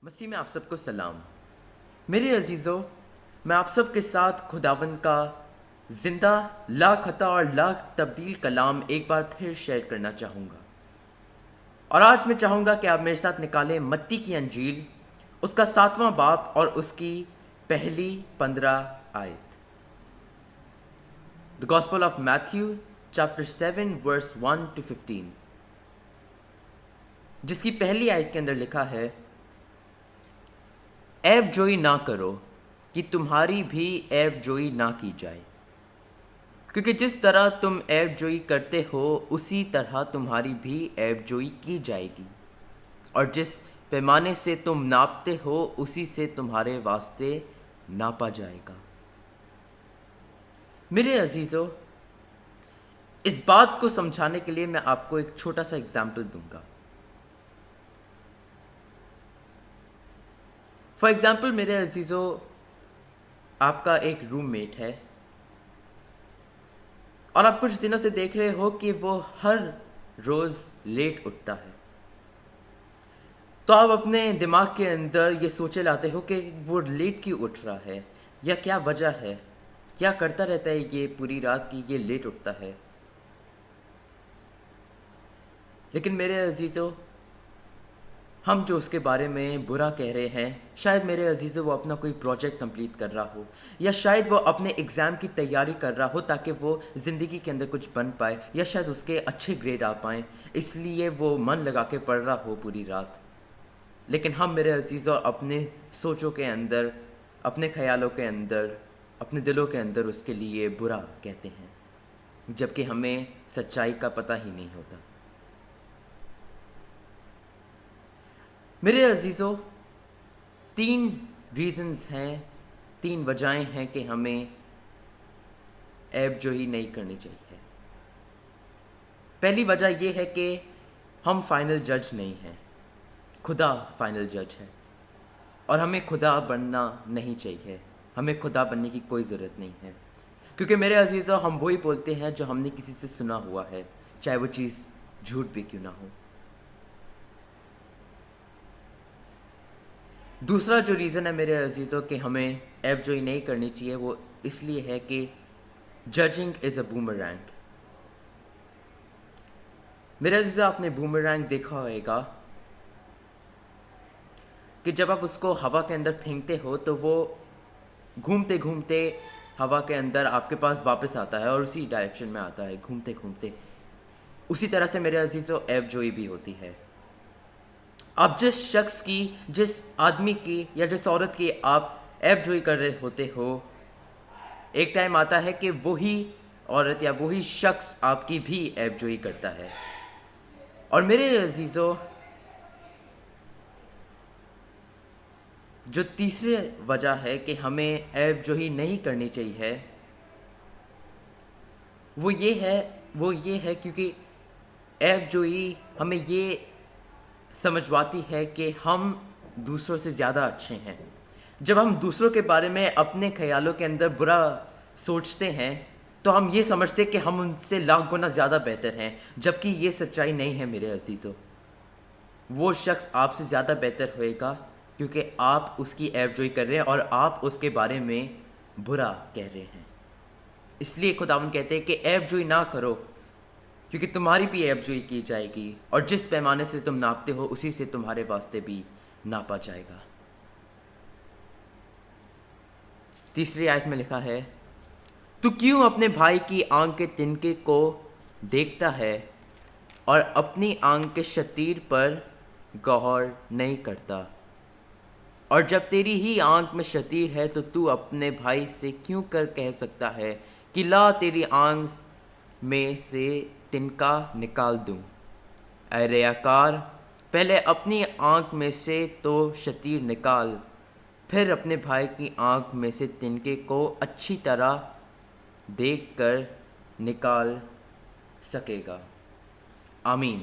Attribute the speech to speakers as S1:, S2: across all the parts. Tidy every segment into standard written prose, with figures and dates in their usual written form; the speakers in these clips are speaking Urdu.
S1: مسیح میں آپ سب کو سلام۔ میرے عزیزوں، میں آپ سب کے ساتھ خداوند کا زندہ لا خطا اور لا تبدیل کلام ایک بار پھر شیئر کرنا چاہوں گا، اور آج میں چاہوں گا کہ آپ میرے ساتھ نکالیں متی کی انجیل، اس کا 7واں باب اور اس کی پہلی 15 آیت۔ The Gospel of Matthew chapter 7 verse 1 to 15، جس کی پہلی آیت کے اندر لکھا ہے، عیب جوئی نہ کرو کہ تمہاری بھی عیب جوئی نہ کی جائے، کیونکہ جس طرح تم عیب جوئی کرتے ہو اسی طرح تمہاری بھی عیب جوئی کی جائے گی، اور جس پیمانے سے تم ناپتے ہو اسی سے تمہارے واسطے ناپا جائے گا۔ میرے عزیزوں، اس بات کو سمجھانے کے لیے میں آپ کو ایک چھوٹا سا اگزامپل دوں گا۔ فار ایگزامپل میرے عزیزوں، آپ کا ایک روم میٹ ہے اور آپ کچھ دنوں سے دیکھ رہے ہو کہ وہ ہر روز لیٹ اٹھتا ہے، تو آپ اپنے دماغ کے اندر یہ سوچے لاتے ہو کہ وہ لیٹ کیوں اٹھ رہا ہے، یا کیا وجہ ہے، کیا کرتا رہتا ہے یہ پوری رات کی یہ لیٹ اٹھتا ہے۔ لیکن میرے عزیزوں، ہم جو اس کے بارے میں برا کہہ رہے ہیں، شاید میرے عزیزوں وہ اپنا کوئی پروجیکٹ کمپلیٹ کر رہا ہو، یا شاید وہ اپنے ایگزام کی تیاری کر رہا ہو تاکہ وہ زندگی کے اندر کچھ بن پائے، یا شاید اس کے اچھے گریڈ آ پائیں، اس لیے وہ من لگا کے پڑھ رہا ہو پوری رات۔ لیکن ہم میرے عزیزوں اپنے سوچوں کے اندر، اپنے خیالوں کے اندر، اپنے دلوں کے اندر اس کے لیے برا کہتے ہیں، جبکہ ہمیں سچائی کا پتہ ہی نہیں ہوتا۔ میرے عزیزوں، 3 ریزنز ہیں، 3 وجہیں ہیں کہ ہمیں عیب جوئی نہیں کرنی چاہیے۔ پہلی وجہ یہ ہے کہ ہم فائنل جج نہیں ہیں، خدا فائنل جج ہے، اور ہمیں خدا بننا نہیں چاہیے، ہمیں خدا بننے کی کوئی ضرورت نہیں ہے، کیونکہ میرے عزیزوں ہم وہی بولتے ہیں جو ہم نے کسی سے سنا ہوا ہے، چاہے وہ چیز جھوٹ بھی کیوں نہ ہو۔ دوسرا جو ریزن ہے میرے عزیزوں کہ ہمیں عیب جوئی نہیں کرنی چاہیے، وہ اس لیے ہے کہ ججنگ از اے بومرینگ۔ میرے عزیزوں، آپ نے بومرینگ دیکھا ہوئے گا کہ جب آپ اس کو ہوا کے اندر پھینکتے ہو تو وہ گھومتے گھومتے ہوا کے اندر آپ کے پاس واپس آتا ہے، اور اسی ڈائریکشن میں آتا ہے گھومتے گھومتے۔ اسی طرح سے میرے عزیزوں عیب جوئی بھی ہوتی ہے۔ آپ جس شخص کی، جس آدمی کی یا جس عورت کی آپ عیب جوئی کر رہے ہوتے ہو، ایک ٹائم آتا ہے کہ وہی عورت یا وہی شخص آپ کی بھی عیب جوئی کرتا ہے۔ اور میرے عزیزوں، جو تیسری وجہ ہے کہ ہمیں عیب جوئی نہیں کرنی چاہیے، وہ یہ ہے کیونکہ عیب جوئی ہمیں یہ سمجھواتی ہے کہ ہم دوسروں سے زیادہ اچھے ہیں۔ جب ہم دوسروں کے بارے میں اپنے خیالوں کے اندر برا سوچتے ہیں تو ہم یہ سمجھتے کہ ہم ان سے لاکھ گنا زیادہ بہتر ہیں، جبکہ یہ سچائی نہیں ہے میرے عزیزوں۔ وہ شخص آپ سے زیادہ بہتر ہوئے گا کیونکہ آپ اس کی عیب جوئی کر رہے ہیں اور آپ اس کے بارے میں برا کہہ رہے ہیں۔ اس لیے خداوند کہتے ہیں کہ عیب جوئی نہ کرو، کیونکہ تمہاری بھی عیب جوئی کی جائے گی، اور جس پیمانے سے تم ناپتے ہو اسی سے تمہارے واسطے بھی ناپا جائے گا۔ تیسری آیت میں لکھا ہے، تو کیوں اپنے بھائی کی آنکھ کے تنکے کو دیکھتا ہے اور اپنی آنکھ کے شتیر پر غور نہیں کرتا، اور جب تیری ہی آنکھ میں شتیر ہے تو اپنے بھائی سے کیوں کر کہہ سکتا ہے کہ لا تیری آنکھ میں سے تنکا نکال دوں۔ اے ریاکار، پہلے اپنی آنکھ میں سے تو شتیر نکال، پھر اپنے بھائی کی آنکھ میں سے تنکے کو اچھی طرح دیکھ کر نکال سکے گا۔ آمین۔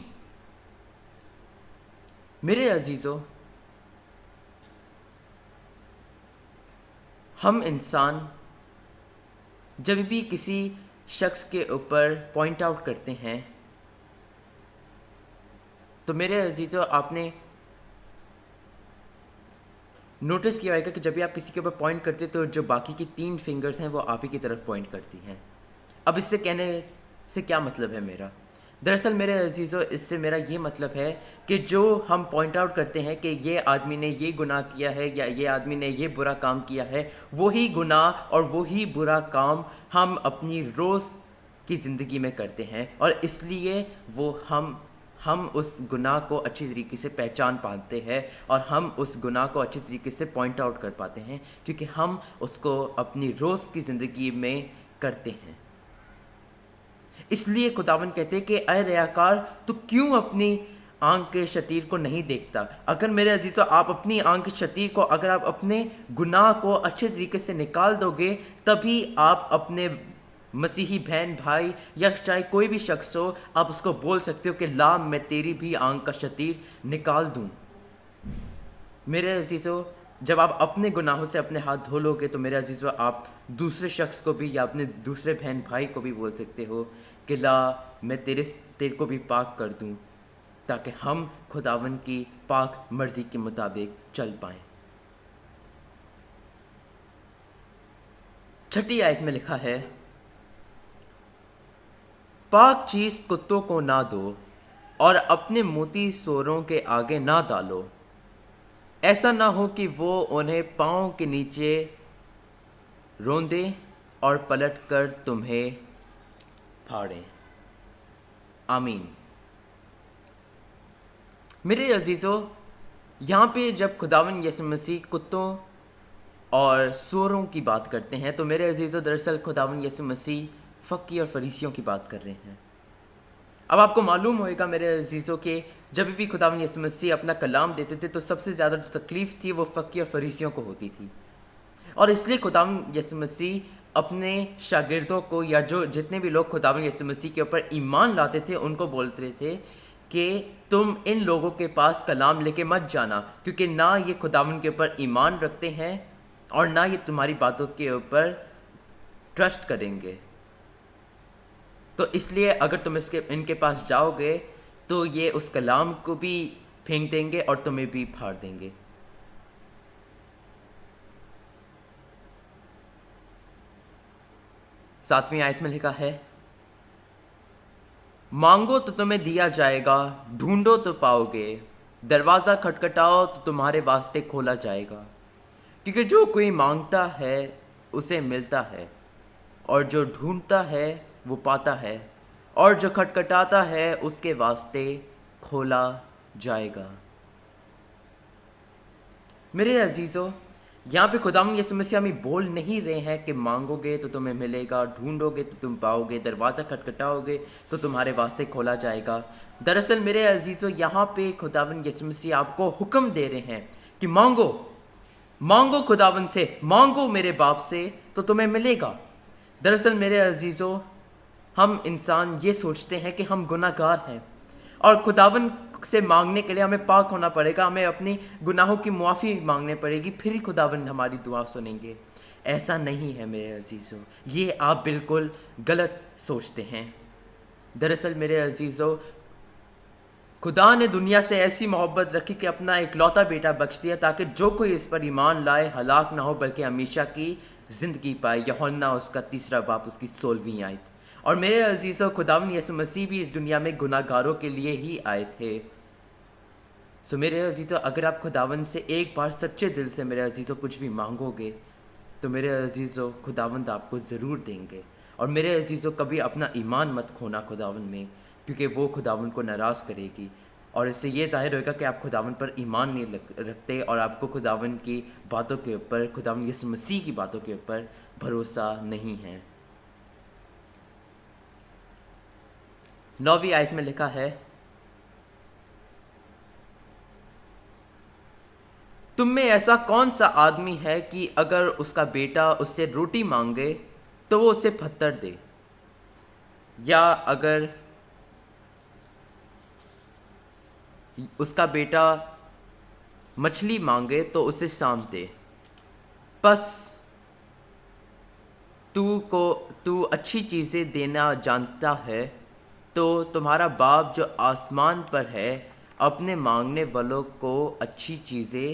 S1: میرے عزیزوں، ہم انسان جب بھی کسی شخص کے اوپر پوائنٹ آؤٹ کرتے ہیں تو میرے عزیزوں، آپ نے نوٹس کیا ہوئے گا کہ جب بھی آپ کسی کے اوپر پوائنٹ کرتے تو جو باقی کی 3 فنگرز ہیں وہ آپ ہی کی طرف پوائنٹ کرتی ہیں. اب اس سے کہنے سے کیا مطلب ہے میرا؟ دراصل میرے عزیزو اس سے میرا یہ مطلب ہے کہ جو ہم پوائنٹ آؤٹ کرتے ہیں کہ یہ آدمی نے یہ گناہ کیا ہے یا یہ آدمی نے یہ برا کام کیا ہے، وہی گناہ اور وہی برا کام ہم اپنی روز کی زندگی میں کرتے ہیں، اور اس لیے وہ ہم اس گناہ کو اچھی طریقے سے پہچان پاتے ہیں اور ہم اس گناہ کو اچھی طریقے سے پوائنٹ آؤٹ کر پاتے ہیں کیونکہ ہم اس کو اپنی روز کی زندگی میں کرتے ہیں. اس لیے خداوند کہتے ہیں کہ اے ریاکار، تو کیوں اپنی آنکھ کے شتیر کو نہیں دیکھتا؟ اگر میرے عزیزو آپ اپنی آنکھ کے شتیر کو، اگر آپ اپنے گناہ کو اچھے طریقے سے نکال دو گے، تبھی آپ اپنے مسیحی بہن بھائی یا چاہے کوئی بھی شخص ہو، آپ اس کو بول سکتے ہو کہ لا میں تیری بھی آنکھ کا شتیر نکال دوں. میرے عزیزو جب آپ اپنے گناہوں سے اپنے ہاتھ دھو لو گے تو میرے عزیزو آپ دوسرے شخص کو بھی یا اپنے دوسرے بہن بھائی کو بھی بول سکتے ہو کہ لا میں تیرے کو بھی پاک کر دوں، تاکہ ہم خداون کی پاک مرضی کے مطابق چل پائیں. 6 آیت میں لکھا ہے، پاک چیز کتوں کو نہ دو اور اپنے موتی سوروں کے آگے نہ ڈالو، ایسا نہ ہو کہ وہ انہیں پاؤں کے نیچے روندے اور پلٹ کر تمہیں پھاڑیں. آمین. میرے عزیزو یہاں پہ جب خداوند یسوع مسیح کتوں اور سوروں کی بات کرتے ہیں تو میرے عزیزو دراصل خداوند یسوع مسیح فقی اور فریسیوں کی بات کر رہے ہیں. اب آپ کو معلوم ہوئے گا میرے عزیزو کہ جب بھی خداوند یسوع مسیح اپنا کلام دیتے تھے تو سب سے زیادہ جو تکلیف تھی وہ فقی اور فریسیوں کو ہوتی تھی، اور اس لیے خداوند یسوع مسیح اپنے شاگردوں کو یا جو جتنے بھی لوگ خداوند یسوع مسیح کے اوپر ایمان لاتے تھے ان کو بولتے تھے کہ تم ان لوگوں کے پاس کلام لے کے مت جانا، کیونکہ نہ یہ خداوند کے اوپر ایمان رکھتے ہیں اور نہ یہ تمہاری باتوں کے اوپر ٹرسٹ کریں گے. تو اس لیے اگر تم ان کے پاس جاؤ گے تو یہ اس کلام کو بھی پھینک دیں گے اور تمہیں بھی پھاڑ دیں گے. 7ویں آیت میں لکھا ہے، مانگو تو تمہیں دیا جائے گا، ڈھونڈو تو پاؤ گے، دروازہ کھٹکھٹاؤ تو تمہارے واسطے کھولا جائے گا. کیونکہ جو کوئی مانگتا ہے اسے ملتا ہے، اور جو ڈھونڈتا ہے وہ پاتا ہے، اور جو کھٹکھٹاتا ہے اس کے واسطے کھولا جائے گا. میرے عزیزو یہاں پہ خداوند یسوع مسیح ہمیں بول نہیں رہے ہیں کہ مانگو گے تو تمہیں ملے گا، ڈھونڈو گے تو تم پاؤ گے، دروازہ کھٹکھٹاؤ گے تو تمہارے واسطے کھولا جائے گا. دراصل میرے عزیزو یہاں پہ خداوند یسوع مسیح آپ کو حکم دے رہے ہیں کہ مانگو خداوند سے، مانگو میرے باپ سے تو تمہیں ملے گا. دراصل میرے عزیزو ہم انسان یہ سوچتے ہیں کہ ہم گناہ گار ہیں اور خداوند سے مانگنے کے لیے ہمیں پاک ہونا پڑے گا، ہمیں اپنی گناہوں کی معافی مانگنے پڑے گی، پھر ہی خداوند ہماری دعا سنیں گے. ایسا نہیں ہے میرے عزیزو، یہ آپ بالکل غلط سوچتے ہیں. دراصل میرے عزیزو خدا نے دنیا سے ایسی محبت رکھی کہ اپنا اکلوتا بیٹا بخش دیا تاکہ جو کوئی اس پر ایمان لائے ہلاک نہ ہو بلکہ ہمیشہ کی زندگی پائے. یوحنا اس کا 3 باب اس کی 16ویں آیت. اور میرے عزیزو خداوند یسوع مسیح بھی اس دنیا میں گناہ گاروں کے لیے ہی آئے تھے. سو میرے عزیزو اگر آپ خداوند سے ایک بار سچے دل سے میرے عزیزو کچھ بھی مانگو گے تو میرے عزیزو خداوند آپ کو ضرور دیں گے. اور میرے عزیزو کبھی اپنا ایمان مت کھونا خداوند میں، کیونکہ وہ خداوند کو ناراض کرے گی، اور اس سے یہ ظاہر ہوگا کہ آپ خداوند پر ایمان نہیں رکھتے اور آپ کو خداوند کی باتوں کے اوپر، خداوند یسوع مسیح کی باتوں کے اوپر بھروسہ نہیں ہے. 9ویں آیت میں لکھا ہے، تم میں ایسا کون سا آدمی ہے کہ اگر اس کا بیٹا اس سے روٹی مانگے تو وہ اسے پتھر دے، یا اگر اس کا بیٹا مچھلی مانگے تو اسے سانپ دے؟ پس تو اچھی چیزیں دینا جانتا ہے تو تمہارا باپ جو آسمان پر ہے اپنے مانگنے والوں کو اچھی چیزیں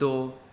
S1: 2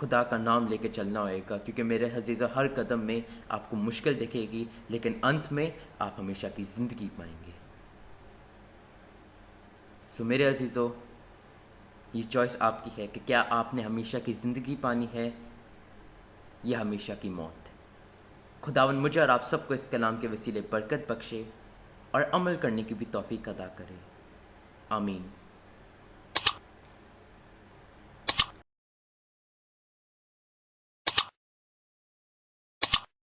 S1: خدا کا نام لے کے چلنا ہوئے گا، کیونکہ میرے عزیزو ہر قدم میں آپ کو مشکل دکھے گی، لیکن انت میں آپ ہمیشہ کی زندگی پائیں گے۔ سو میرے عزیزو، یہ چوائس آپ کی ہے کہ کیا آپ نے ہمیشہ کی زندگی پانی ہے یا ہمیشہ کی موت۔ خداوند مجھے اور آپ سب کو اس کلام کے وسیلے برکت بخشے اور عمل کرنے کی بھی توفیق عطا کرے، آمین۔